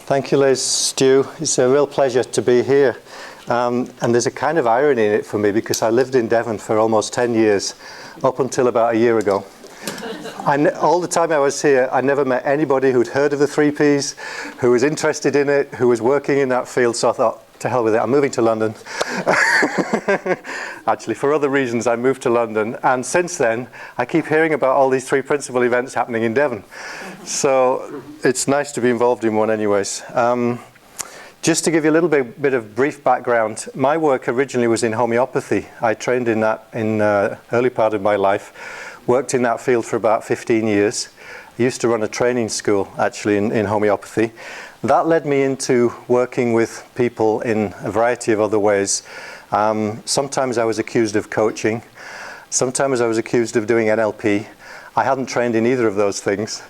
Thank you, Liz, Stu. It's a real pleasure to be here. And there's a kind of irony in it for me because I lived in Devon for almost 10 years, up until about a year ago. All the time I was here, I never met anybody who'd heard of the 3Ps, who was interested in it, who was working in that field. So I thought, to hell with it, I'm moving to London. Actually, for other reasons, I moved to London. And since then, I keep hearing about all these three principal events happening in Devon. So it's nice to be involved in one anyways. Just to give you a little bit of brief background, my work originally was in homeopathy. I trained in that in the early part of my life, worked in that field for about 15 years. I used to run a training school, actually, in homeopathy. That led me into working with people in a variety of other ways. Sometimes I was accused of coaching. Sometimes I was accused of doing NLP. I hadn't trained in either of those things.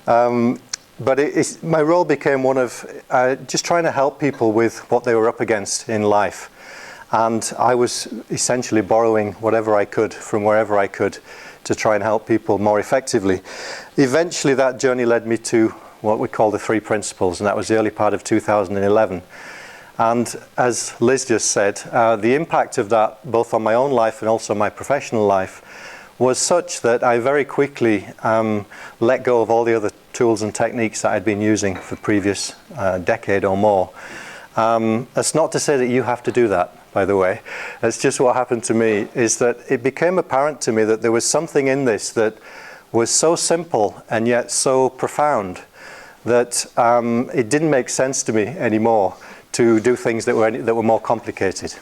But my role became one of just trying to help people with what they were up against in life. And I was essentially borrowing whatever I could from wherever I could to try and help people more effectively. Eventually that journey led me to what we call the three principles, and that was the early part of 2011. And as Liz just said, the impact of that, both on my own life and also my professional life, was such that I very quickly let go of all the other tools and techniques that I'd been using for the previous decade or more. That's not to say that you have to do that, by the way. That's just what happened to me, is that it became apparent to me that there was something in this that was so simple and yet so profound that it didn't make sense to me anymore to do things that were more complicated.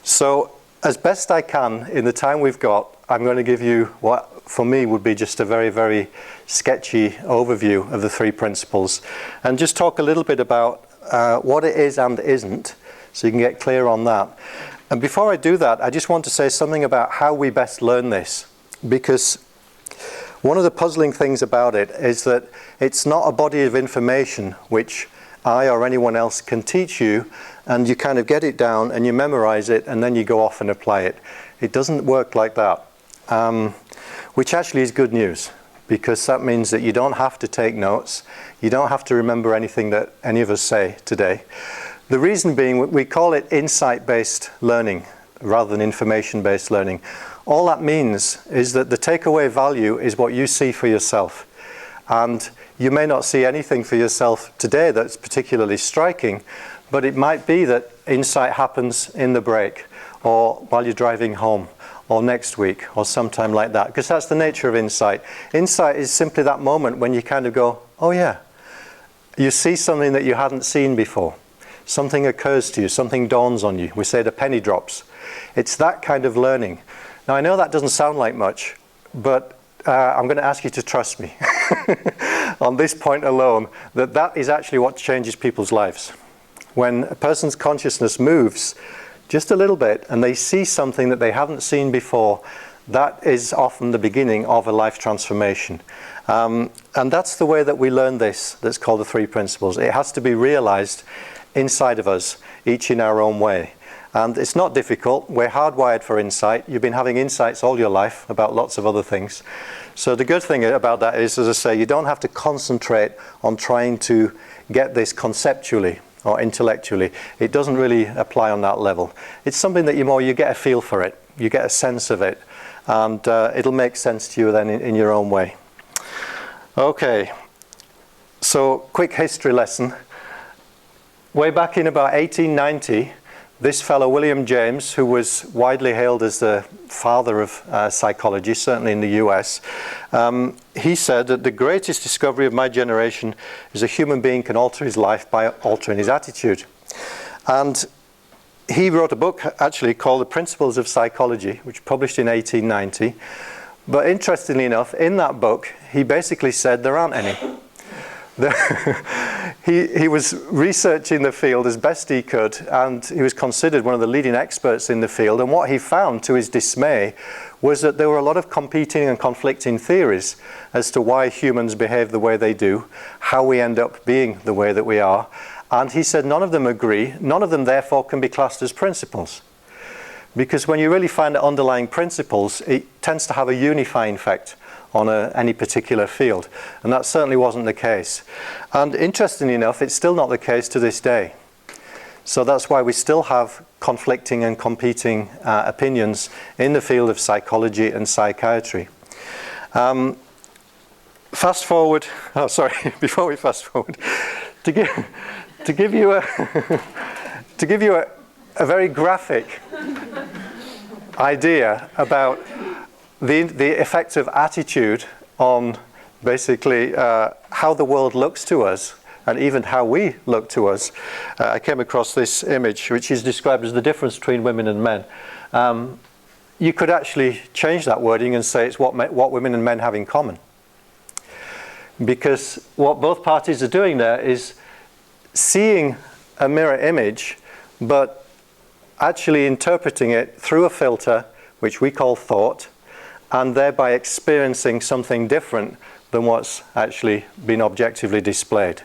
So as best I can, in the time we've got, I'm going to give you what for me would be just a very, very sketchy overview of the three principles, and just talk a little bit about what it is and isn't, so you can get clear on that. And before I do that, I just want to say something about how we best learn this, because one of the puzzling things about it is that it's not a body of information which I or anyone else can teach you, and you kind of get it down and you memorize it and then you go off and apply it. It doesn't work like that, which actually is good news, because that means that you don't have to take notes, you don't have to remember anything that any of us say today. The reason being, we call it insight-based learning rather than information-based learning. All that means is that the takeaway value is what you see for yourself. And you may not see anything for yourself today that's particularly striking, but it might be that insight happens in the break, or while you're driving home, or next week, or sometime like that, because that's the nature of insight. Insight is simply that moment when you kind of go, oh yeah, you see something that you hadn't seen before. Something occurs to you, something dawns on you. We say the penny drops. It's that kind of learning. Now I know that doesn't sound like much, but I'm going to ask you to trust me on this point alone, that is actually what changes people's lives. When a person's consciousness moves just a little bit and they see something that they haven't seen before, that is often the beginning of a life transformation. And that's the way that we learn this, that's called the three principles. It has to be realized inside of us, each in our own way. And it's not difficult. We're hardwired for insight. You've been having insights all your life about lots of other things. So the good thing about that is, as I say, you don't have to concentrate on trying to get this conceptually or intellectually. It doesn't really apply on that level. It's something that you get a feel for it. You get a sense of it. And it'll make sense to you then in your own way. Okay. So quick history lesson. Way back in about 1890, this fellow, William James, who was widely hailed as the father of psychology, certainly in the US, he said that the greatest discovery of my generation is a human being can alter his life by altering his attitude. And he wrote a book actually called The Principles of Psychology, which published in 1890. But interestingly enough, in that book, he basically said there aren't any. He was researching the field as best he could, and he was considered one of the leading experts in the field, and what he found, to his dismay, was that there were a lot of competing and conflicting theories as to why humans behave the way they do, how we end up being the way that we are, and he said none of them agree, none of them therefore can be classed as principles. Because when you really find the underlying principles, it tends to have a unifying effect on any particular field. And that certainly wasn't the case. And interestingly enough, it's still not the case to this day. So that's why we still have conflicting and competing opinions in the field of psychology and psychiatry. Fast forward, oh sorry, before we fast forward, to give you a very graphic idea about the effect of attitude on basically how the world looks to us and even how we look to us. I came across this image which is described as the difference between women and men. You could actually change that wording and say it's what women and men have in common. Because what both parties are doing there is seeing a mirror image, but actually interpreting it through a filter, which we call thought, and thereby experiencing something different than what's actually been objectively displayed.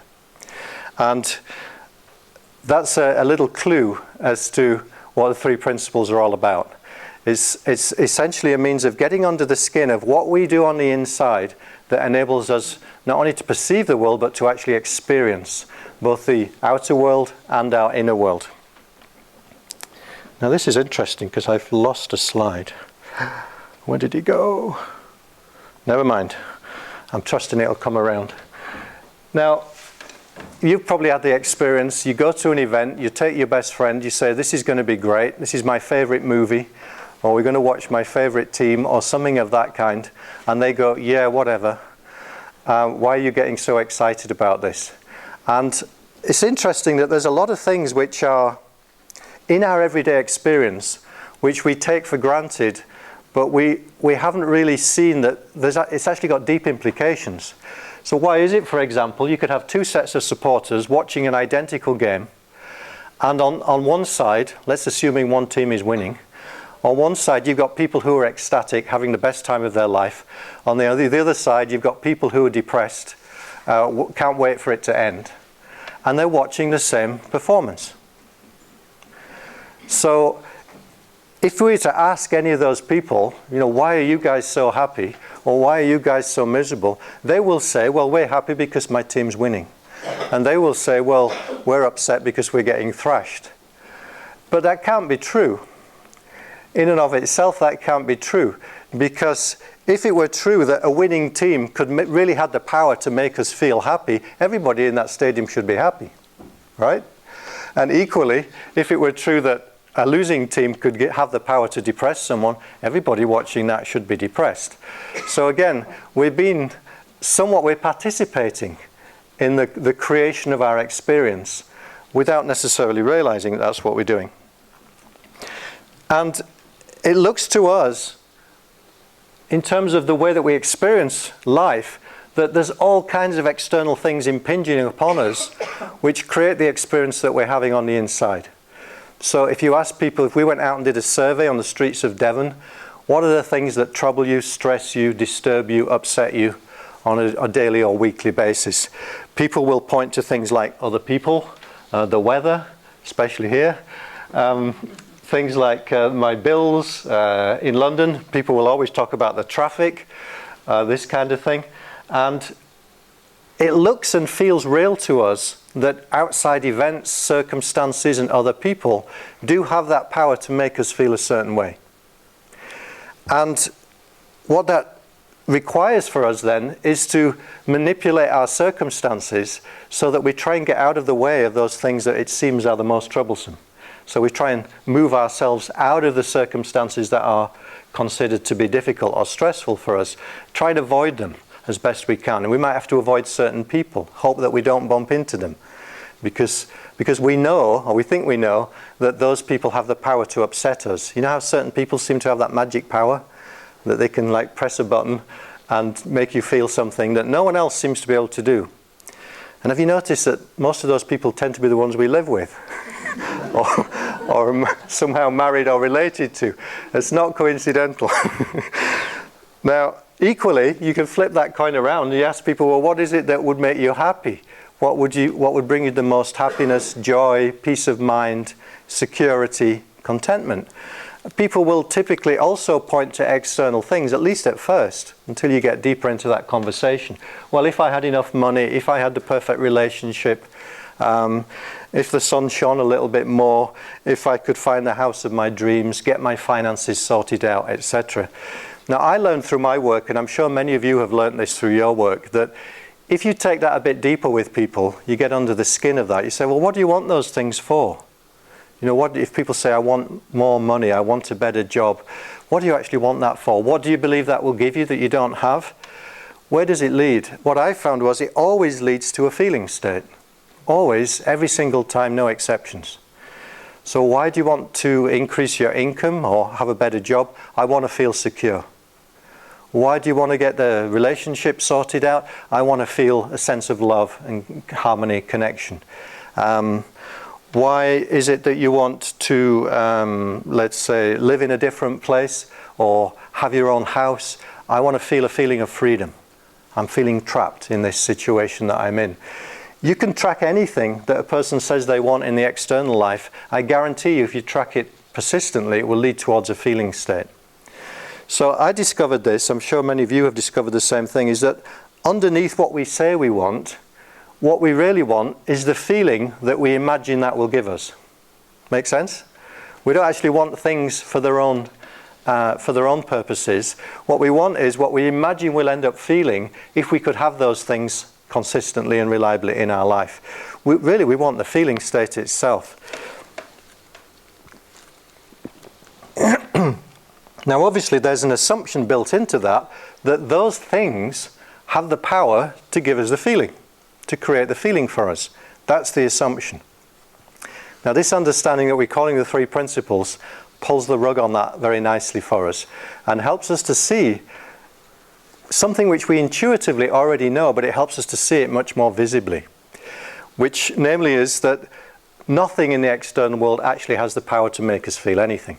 And that's a little clue as to what the three principles are all about. It's essentially a means of getting under the skin of what we do on the inside that enables us not only to perceive the world, but to actually experience both the outer world and our inner world. Now this is interesting because I've lost a slide. Where did it go? Never mind. I'm trusting it'll come around. Now, you've probably had the experience, you go to an event, you take your best friend, you say, this is going to be great, this is my favorite movie, or we're going to watch my favorite team, or something of that kind, and they go, yeah, whatever. Why are you getting so excited about this? And it's interesting that there's a lot of things which are in our everyday experience, which we take for granted, but we haven't really seen that it's actually got deep implications. So why is it, for example, you could have two sets of supporters watching an identical game, and on one side, let's assuming one team is winning, on one side you've got people who are ecstatic, having the best time of their life. On the other side you've got people who are depressed, can't wait for it to end. And they're watching the same performance. So if we were to ask any of those people, you know, why are you guys so happy? Or why are you guys so miserable? They will say, well, we're happy because my team's winning. And they will say, well, we're upset because we're getting thrashed. But that can't be true. In and of itself, that can't be true. Because if it were true that a winning team could really had the power to make us feel happy, everybody in that stadium should be happy, right? And equally, if it were true that a losing team could have the power to depress someone, everybody watching that should be depressed. So again, we're participating in the creation of our experience without necessarily realizing that that's what we're doing. And it looks to us, in terms of the way that we experience life, that there's all kinds of external things impinging upon us which create the experience that we're having on the inside. So if you ask people, if we went out and did a survey on the streets of Devon, what are the things that trouble you, stress you, disturb you, upset you on a daily or weekly basis? People will point to things like other people, the weather, especially here, things like my bills in London. People will always talk about the traffic, this kind of thing. And it looks and feels real to us that outside events, circumstances, and other people do have that power to make us feel a certain way. And what that requires for us then is to manipulate our circumstances so that we try and get out of the way of those things that it seems are the most troublesome. So we try and move ourselves out of the circumstances that are considered to be difficult or stressful for us, try to avoid them as best we can. And we might have to avoid certain people, hope that we don't bump into them. Because we know, or we think we know, that those people have the power to upset us. You know how certain people seem to have that magic power? That they can like press a button and make you feel something that no one else seems to be able to do. And have you noticed that most of those people tend to be the ones we live with? or somehow married or related to. It's not coincidental. Now, equally, you can flip that coin around and you ask people, well, what is it that would make you happy? What would bring you the most happiness, joy, peace of mind, security, contentment? people will typically also point to external things, at least at first, until you get deeper into that conversation. Well, if I had enough money, if I had the perfect relationship, if the sun shone a little bit more, if I could find the house of my dreams, get my finances sorted out, etc. Now, I learned through my work, and I'm sure many of you have learned this through your work, that if you take that a bit deeper with people, you get under the skin of that. You say, well, what do you want those things for? You know, what if people say, I want more money, I want a better job, what do you actually want that for? What do you believe that will give you that you don't have? Where does it lead? What I found was it always leads to a feeling state. Always, every single time, no exceptions. So why do you want to increase your income or have a better job? I want to feel secure. Why do you want to get the relationship sorted out? I want to feel a sense of love and harmony, connection. Why is it that you want to, let's say, live in a different place or have your own house? I want to feel a feeling of freedom. I'm feeling trapped in this situation that I'm in. You can track anything that a person says they want in the external life. I guarantee you, if you track it persistently, it will lead towards a feeling state. So I discovered this, I'm sure many of you have discovered the same thing, is that underneath what we say we want, what we really want is the feeling that we imagine that will give us. Make sense? We don't actually want things for their own purposes. What we want is what we imagine we'll end up feeling if we could have those things consistently and reliably in our life. We want the feeling state itself. Now, obviously, there's an assumption built into that those things have the power to give us the feeling, to create the feeling for us. That's the assumption. Now, this understanding that we're calling the three principles pulls the rug on that very nicely for us and helps us to see something which we intuitively already know, but it helps us to see it much more visibly, which namely is that nothing in the external world actually has the power to make us feel anything.